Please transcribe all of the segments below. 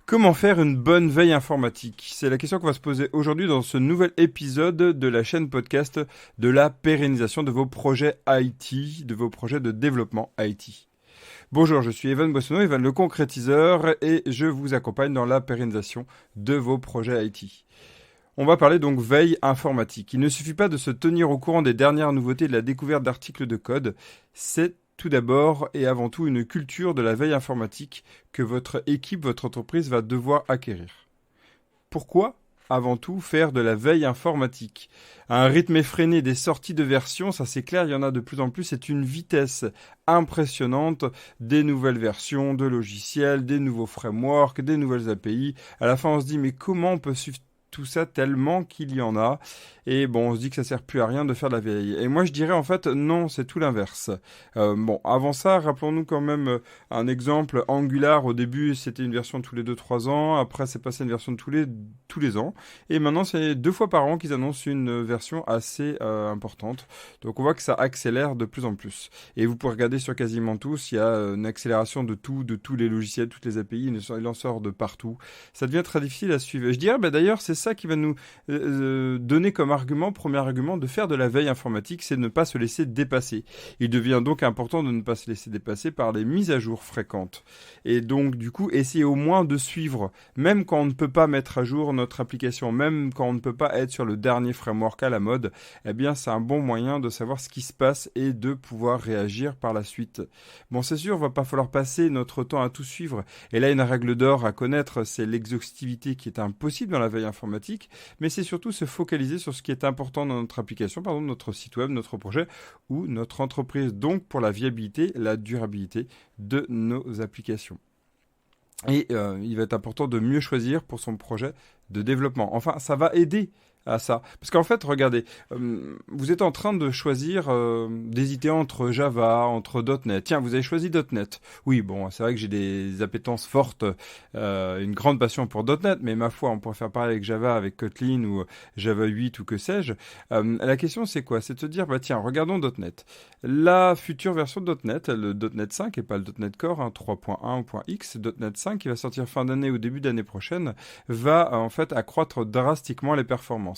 Comment faire une bonne veille informatique? C'est la question qu'on va se poser aujourd'hui dans ce nouvel épisode de la chaîne podcast de la pérennisation de vos projets IT, de vos projets de développement IT. Bonjour, je suis Evan Boissonneau, Evan le concrétiseur, et je vous accompagne dans la pérennisation de vos projets IT. On va parler donc veille informatique. Il ne suffit pas de se tenir au courant des dernières nouveautés de la découverte d'articles de code, c'est tout d'abord et avant tout une culture de la veille informatique que votre équipe, votre entreprise va devoir acquérir. Pourquoi avant tout faire de la veille informatique? Un rythme effréné des sorties de versions, ça c'est clair, il y en a de plus en plus, c'est une vitesse impressionnante des nouvelles versions de logiciels, des nouveaux frameworks, des nouvelles API. À la fin on se dit mais comment on peut suivre tout ça tellement qu'il y en a, et bon, on se dit que ça sert plus à rien de faire de la veille. Et moi, je dirais en fait, non, c'est tout l'inverse. Bon, avant ça, rappelons-nous quand même un exemple. Angular, au début, c'était une version tous les 2-3 ans. Après, c'est passé une version de tous les ans. Et maintenant, c'est 2 fois par an qu'ils annoncent une version assez importante. Donc, on voit que ça accélère de plus en plus. Et vous pouvez regarder sur quasiment tous, il y a une accélération de tous les logiciels, toutes les API, il en sort de partout. Ça devient très difficile à suivre. Et je dirais, bah, d'ailleurs, c'est ça qui va nous donner comme argument, premier argument, de faire de la veille informatique, c'est de ne pas se laisser dépasser. Il devient donc important de ne pas se laisser dépasser par les mises à jour fréquentes. Et donc, du coup, essayer au moins de suivre, même quand on ne peut pas mettre à jour notre application, même quand on ne peut pas être sur le dernier framework à la mode, eh bien, c'est un bon moyen de savoir ce qui se passe et de pouvoir réagir par la suite. Bon, c'est sûr, il va pas falloir passer notre temps à tout suivre. Et là, une règle d'or à connaître, c'est l'exhaustivité qui est impossible dans la veille informatique, mais c'est surtout se focaliser sur ce qui est important dans notre application, par exemple notre site web, notre projet ou notre entreprise, donc pour la viabilité, la durabilité de nos applications. Et il va être important de mieux choisir pour son projet de développement. Enfin, ça va aider à ça. Parce qu'en fait, regardez, vous êtes en train de choisir, d'hésiter entre Java, entre .NET. Tiens, vous avez choisi .NET. Oui, bon, c'est vrai que j'ai des appétences fortes, une grande passion pour .NET, mais ma foi, on pourrait faire pareil avec Java, avec Kotlin ou Java 8 ou que sais-je. La question, c'est quoi? C'est de se dire, bah tiens, regardons .NET. La future version de .NET, le .NET 5 et pas le .NET Core, hein, 3.1 ou .x, .NET 5 qui va sortir fin d'année ou début d'année prochaine, va en fait accroître drastiquement les performances.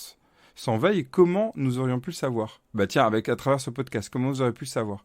Sans veille, comment nous aurions pu le savoir? Bah tiens, à travers ce podcast, comment vous auriez pu le savoir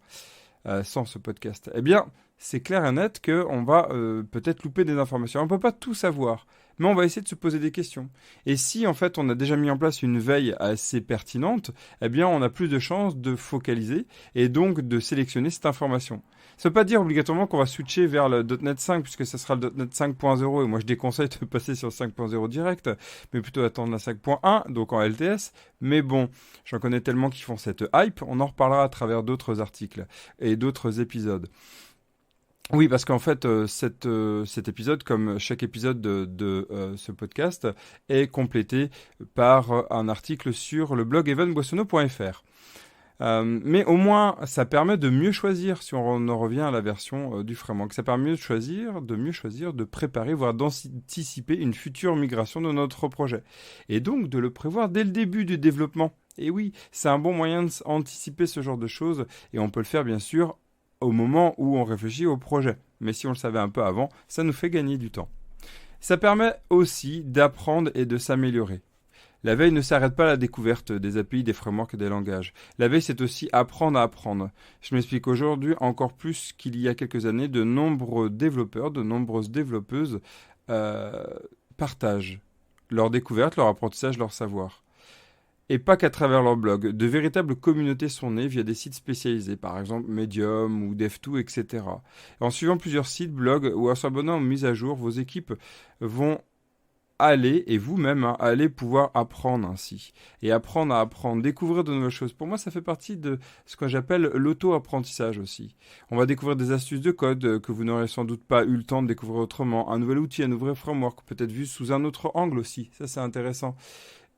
sans ce podcast? Eh bien, c'est clair et net qu'on va peut-être louper des informations. On ne peut pas tout savoir, mais on va essayer de se poser des questions. Et si en fait on a déjà mis en place une veille assez pertinente, eh bien on a plus de chances de focaliser et donc de sélectionner cette information. Ça ne veut pas dire obligatoirement qu'on va switcher vers le .NET 5 puisque ça sera le .NET 5.0 et moi je déconseille de passer sur 5.0 direct, mais plutôt attendre la 5.1, donc en LTS. Mais bon, j'en connais tellement qui font cette hype, on en reparlera à travers d'autres articles et d'autres épisodes. Oui, parce qu'en fait, cet épisode, comme chaque épisode de ce podcast, est complété par un article sur le blog evanboissonneau.fr. Mais au moins, ça permet de mieux choisir, si on en revient à la version du framework. Ça permet de mieux choisir, de préparer, voire d'anticiper une future migration de notre projet. Et donc, de le prévoir dès le début du développement. Et oui, c'est un bon moyen d'anticiper ce genre de choses. Et on peut le faire, bien sûr, au moment où on réfléchit au projet. Mais si on le savait un peu avant, ça nous fait gagner du temps. Ça permet aussi d'apprendre et de s'améliorer. La veille ne s'arrête pas à la découverte des API, des frameworks et des langages. La veille, c'est aussi apprendre à apprendre. Je m'explique aujourd'hui encore plus qu'il y a quelques années, de nombreux développeurs, de nombreuses développeuses euh, partagent leur découverte, leur apprentissage, leur savoir. Et pas qu'à travers leur blog. De véritables communautés sont nées via des sites spécialisés, par exemple Medium ou Dev2, etc. Et en suivant plusieurs sites, blogs ou en s'abonnant aux mises à jour, vos équipes vont aller, et vous-même, hein, allez pouvoir apprendre ainsi. Et apprendre à apprendre, découvrir de nouvelles choses. Pour moi, ça fait partie de ce que j'appelle l'auto-apprentissage aussi. On va découvrir des astuces de code que vous n'aurez sans doute pas eu le temps de découvrir autrement. Un nouvel outil, un nouvel framework, peut-être vu sous un autre angle aussi. Ça, c'est intéressant.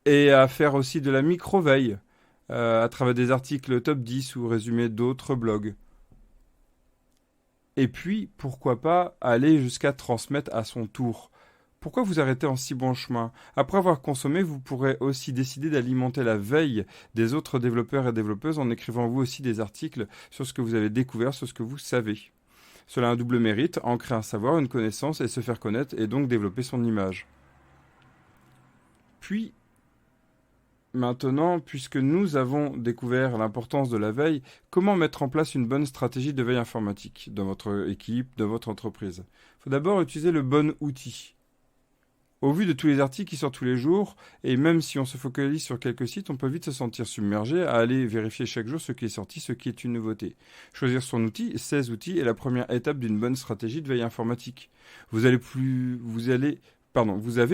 Et à faire aussi de la micro-veille à travers des articles top 10 ou résumés d'autres blogs. Et puis, pourquoi pas aller jusqu'à transmettre à son tour. Pourquoi vous arrêter en si bon chemin? Après avoir consommé, vous pourrez aussi décider d'alimenter la veille des autres développeurs et développeuses en écrivant vous aussi des articles sur ce que vous avez découvert, sur ce que vous savez. Cela a un double mérite, ancrer un savoir, une connaissance et se faire connaître et donc développer son image. Puis, maintenant, puisque nous avons découvert l'importance de la veille, comment mettre en place une bonne stratégie de veille informatique dans votre équipe, dans votre entreprise? Il faut d'abord utiliser le bon outil. Au vu de tous les articles qui sortent tous les jours, et même si on se focalise sur quelques sites, on peut vite se sentir submergé à aller vérifier chaque jour ce qui est sorti, ce qui est une nouveauté. Choisir son outil, ses outils, est la première étape d'une bonne stratégie de veille informatique. Vous avez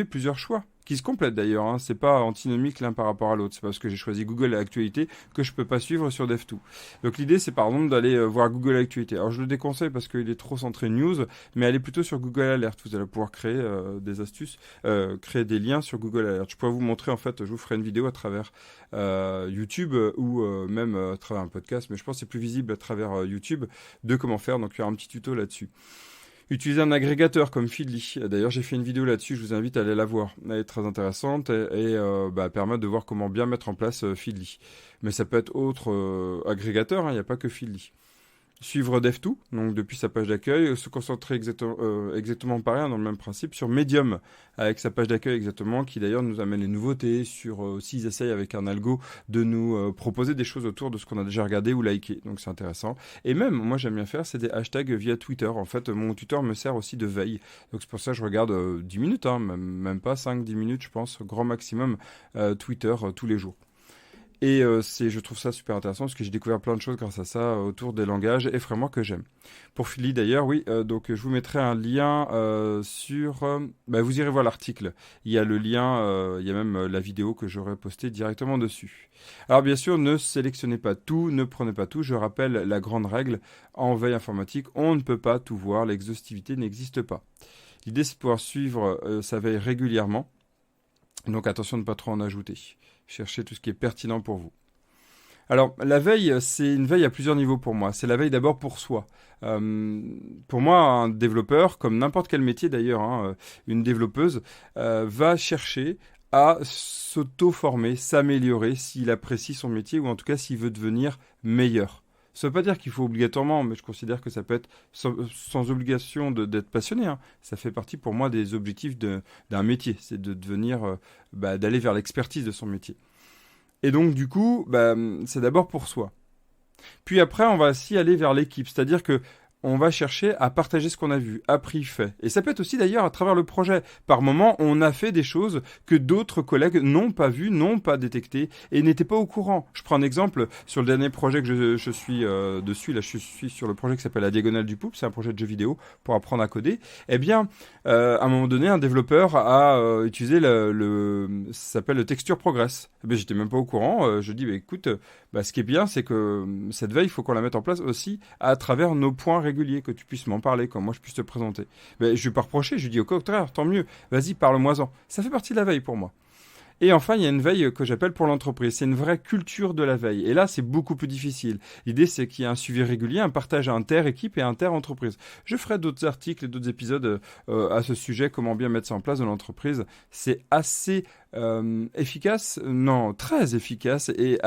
plusieurs choix, qui se complètent d'ailleurs, hein. C'est pas antinomique l'un par rapport à l'autre. C'est parce que j'ai choisi Google Actualité que je peux pas suivre sur DevToo. Donc l'idée, c'est par exemple d'aller voir Google Actualité. Alors je le déconseille parce qu'il est trop centré news, mais allez plutôt sur Google Alert. Vous allez pouvoir créer des astuces, créer des liens sur Google Alert. Je pourrais vous montrer, en fait, je vous ferai une vidéo à travers YouTube ou même à travers un podcast, mais je pense que c'est plus visible à travers YouTube de comment faire. Donc il y aura un petit tuto là-dessus. Utiliser un agrégateur comme Feedly. D'ailleurs, j'ai fait une vidéo là-dessus, je vous invite à aller la voir. Elle est très intéressante et permet de voir comment bien mettre en place Feedly. Mais ça peut être autre agrégateur, hein, il n'y a pas que Feedly. Suivre DevToo, donc depuis sa page d'accueil, se concentrer exactement pareil, hein, dans le même principe, sur Medium, avec sa page d'accueil exactement, qui d'ailleurs nous amène les nouveautés, sur s'ils essayent avec un algo de nous proposer des choses autour de ce qu'on a déjà regardé ou liké, donc c'est intéressant. Et même, moi j'aime bien faire, c'est des hashtags via Twitter, en fait mon Twitter me sert aussi de veille, donc c'est pour ça que je regarde 10 minutes, hein, même pas 5-10 minutes je pense, grand maximum, Twitter tous les jours. Et je trouve ça super intéressant parce que j'ai découvert plein de choses grâce à ça autour des langages et frameworks que j'aime. Pour Feedly d'ailleurs, oui, donc je vous mettrai un lien vous irez voir l'article. Il y a le lien, il y a même la vidéo que j'aurais postée directement dessus. Alors bien sûr, ne sélectionnez pas tout, ne prenez pas tout. Je rappelle la grande règle en veille informatique, on ne peut pas tout voir, l'exhaustivité n'existe pas. L'idée c'est de pouvoir suivre sa veille régulièrement. Donc attention de ne pas trop en ajouter. Cherchez tout ce qui est pertinent pour vous. Alors, la veille, c'est une veille à plusieurs niveaux pour moi. C'est la veille d'abord pour soi. Pour moi, un développeur, comme n'importe quel métier d'ailleurs, hein, une développeuse, va chercher à s'auto-former, s'améliorer s'il apprécie son métier ou en tout cas s'il veut devenir meilleur. Ça ne veut pas dire qu'il faut obligatoirement, mais je considère que ça peut être sans obligation d'être passionné, hein. Ça fait partie pour moi des objectifs d'un métier, c'est de devenir, d'aller vers l'expertise de son métier. Et donc du coup, c'est d'abord pour soi. Puis après, on va aussi aller vers l'équipe, c'est-à-dire que on va chercher à partager ce qu'on a vu, appris, fait. Et ça peut être aussi d'ailleurs à travers le projet. Par moment, on a fait des choses que d'autres collègues n'ont pas vues, n'ont pas détectées et n'étaient pas au courant. Je prends un exemple sur le dernier projet que je suis dessus. Là, je suis sur le projet qui s'appelle La Diagonale du Poup. C'est un projet de jeu vidéo pour apprendre à coder. Eh bien, à un moment donné, un développeur a utilisé ça s'appelle le Texture Progress. Eh bien, j'étais même pas au courant. Je dis, écoute, ce qui est bien, c'est que cette veille, il faut qu'on la mette en place aussi à travers nos points régulier, que tu puisses m'en parler, comme moi je puisse te présenter. Je ne vais pas reprocher, je lui dis au contraire, tant mieux, vas-y, parle-moi-en. Ça fait partie de la veille pour moi. Et enfin, il y a une veille que j'appelle pour l'entreprise. C'est une vraie culture de la veille. Et là, c'est beaucoup plus difficile. L'idée, c'est qu'il y ait un suivi régulier, un partage inter-équipe et inter-entreprise. Je ferai d'autres articles et d'autres épisodes à ce sujet, comment bien mettre ça en place dans l'entreprise. C'est assez efficace, non, très efficace. Et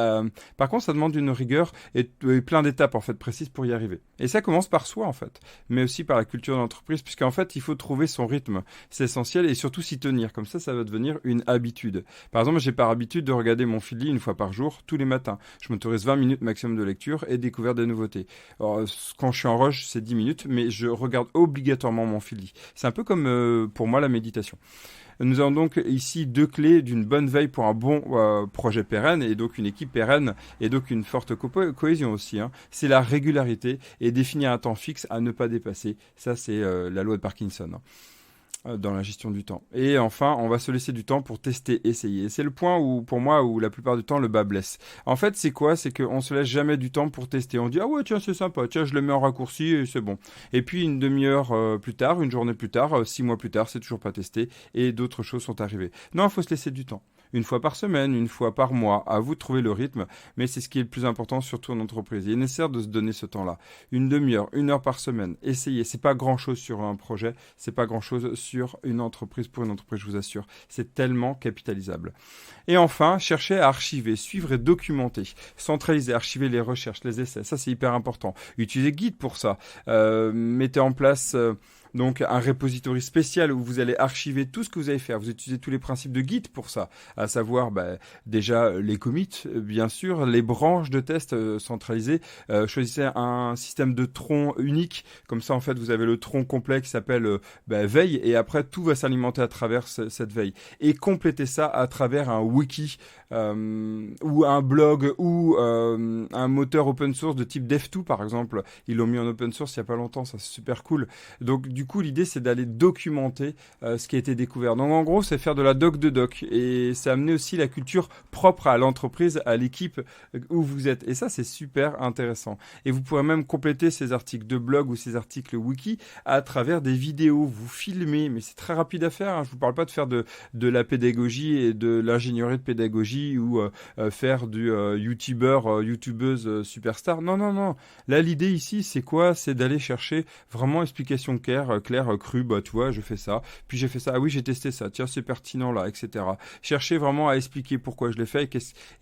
par contre, ça demande une rigueur et plein d'étapes en fait précises pour y arriver. Et ça commence par soi en fait, mais aussi par la culture de l'entreprise, puisqu'en fait, il faut trouver son rythme. C'est essentiel et surtout s'y tenir. Comme ça va devenir une habitude. Par exemple, j'ai par habitude de regarder mon Feedly une fois par jour, tous les matins. Je m'autorise 20 minutes maximum de lecture et découverte des nouveautés. Alors, quand je suis en rush, c'est 10 minutes, mais je regarde obligatoirement mon Feedly. C'est un peu comme pour moi la méditation. Nous avons donc ici deux clés d'une bonne veille pour un bon projet pérenne et donc une équipe pérenne et donc une forte cohésion aussi, hein. C'est la régularité et définir un temps fixe à ne pas dépasser. Ça, c'est la loi de Parkinson, hein, dans la gestion du temps. Et enfin, on va se laisser du temps pour tester, essayer. Et c'est le point où, pour moi, où la plupart du temps, le bas blesse. En fait, c'est quoi? C'est qu'on se laisse jamais du temps pour tester. On dit, ah ouais, tiens, c'est sympa, tiens, je le mets en raccourci et c'est bon. Et puis, une demi-heure plus tard, une journée plus tard, 6 mois plus tard, c'est toujours pas testé et d'autres choses sont arrivées. Non, il faut se laisser du temps. une fois par semaine, une fois par mois. À vous de trouver le rythme, mais c'est ce qui est le plus important, surtout en entreprise. Il est nécessaire de se donner ce temps-là. Une demi-heure, 1 heure par semaine. Essayez. C'est pas grand-chose sur un projet, c'est pas grand-chose sur une entreprise, pour une entreprise, je vous assure. C'est tellement capitalisable. Et enfin, cherchez à archiver, suivre et documenter. Centraliser, archiver les recherches, les essais. Ça, c'est hyper important. Utilisez Git pour ça. Mettez en place donc un repository spécial où vous allez archiver tout ce que vous allez faire. Vous utilisez tous les principes de Git pour ça, à savoir déjà les commits, bien sûr, les branches de test centralisées. Choisissez un système de tronc unique, comme ça en fait vous avez le tronc complet qui s'appelle veille, et après tout va s'alimenter à travers cette veille. Et complétez ça à travers un wiki ou un blog ou un moteur open source de type Dev2 par exemple. Ils l'ont mis en open source il y a pas longtemps, ça c'est super cool. Donc du coup l'idée c'est d'aller documenter ce qui a été découvert. Donc en gros c'est faire de la doc de doc, et c'est amener aussi la culture propre à l'entreprise, à l'équipe où vous êtes, et ça c'est super intéressant. Et vous pourrez même compléter ces articles de blog ou ces articles wiki à travers des vidéos. Vous filmez, mais c'est très rapide à faire, hein. Je vous parle pas de faire de la pédagogie et de l'ingénierie de pédagogie ou faire du youtubeuse superstar. Non, non, non. Là, l'idée ici, c'est quoi? C'est d'aller chercher vraiment explication claire, crue. Bah, tu vois, je fais ça. Puis j'ai fait ça. Ah oui, j'ai testé ça. Tiens, c'est pertinent là, etc. Cherchez vraiment à expliquer pourquoi je l'ai fait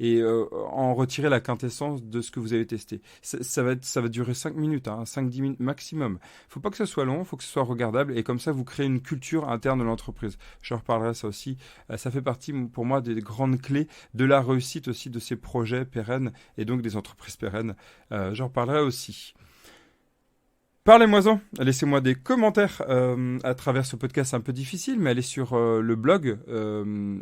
et en retirer la quintessence de ce que vous avez testé. Ça va durer 5 minutes, hein, 5-10 minutes maximum. Faut pas que ce soit long, faut que ce soit regardable, et comme ça, vous créez une culture interne de l'entreprise. Je reparlerai ça aussi. Ça fait partie, pour moi, des grandes clés de la réussite aussi de ces projets pérennes et donc des entreprises pérennes. J'en reparlerai aussi. Parlez-moi-en, laissez-moi des commentaires à travers ce podcast un peu difficile, mais allez sur le blog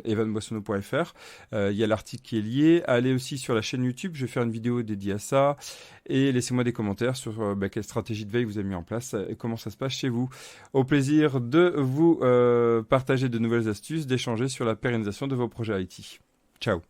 evanboissonneau.fr, il y a l'article qui est lié. Allez aussi sur la chaîne YouTube, je vais faire une vidéo dédiée à ça, et laissez-moi des commentaires sur quelle stratégie de veille vous avez mis en place et comment ça se passe chez vous. Au plaisir de vous partager de nouvelles astuces, d'échanger sur la pérennisation de vos projets IT. Ciao.